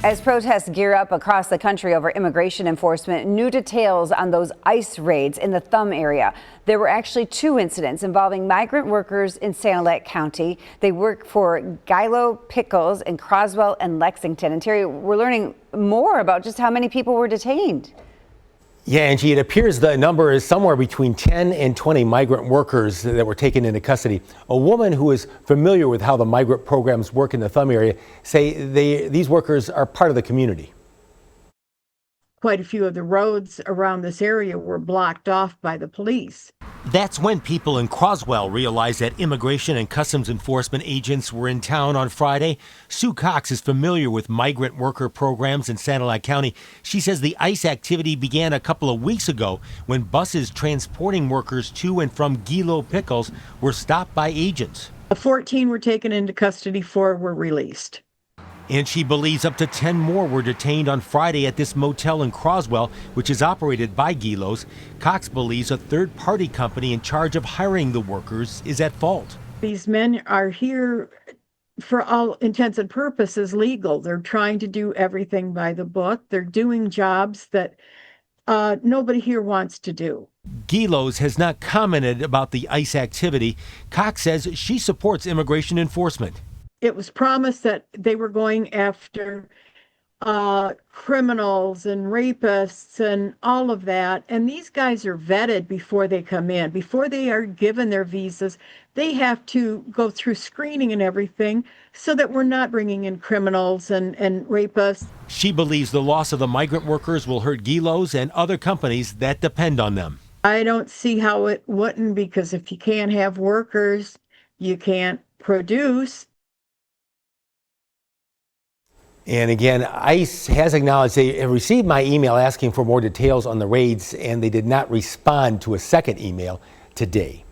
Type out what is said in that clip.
As protests gear up across the country over immigration enforcement, new details on those ICE raids in the Thumb area. There were actually two incidents involving migrant workers in Sanilac County. They work for Gilo Pickles in Croswell and Lexington. And Terry, we're learning more about just how many people were detained. Yeah, Angie, it appears the number is somewhere between 10 and 20 migrant workers that were taken into custody. A woman who is familiar with how the migrant programs work in the Thumb area say these workers are part of the community. Quite a few of the roads around this area were blocked off by the police. That's when people in Croswell realized that immigration and customs enforcement agents were in town on Friday. Sue Cox is familiar with migrant worker programs in Sanilac County. She says the ICE activity began a couple of weeks ago when buses transporting workers to and from Gilo Pickles were stopped by agents. 14 were taken into custody, 4 were released. And she believes up to 10 more were detained on Friday at this motel in Croswell, which is operated by Gilos. Cox believes a third-party company in charge of hiring the workers is at fault. These men are here for all intents and purposes legal. They're trying to do everything by the book. They're doing jobs that nobody here wants to do. Gilos has not commented about the ICE activity. Cox says she supports immigration enforcement. It was promised that they were going after criminals and rapists and all of that. And these guys are vetted before they come in. Before they are given their visas, they have to go through screening and everything so that we're not bringing in criminals and rapists. She believes the loss of the migrant workers will hurt Gilos and other companies that depend on them. I don't see how it wouldn't, because if you can't have workers, you can't produce. And again, ICE has acknowledged they have received my email asking for more details on the raids, and they did not respond to a second email today.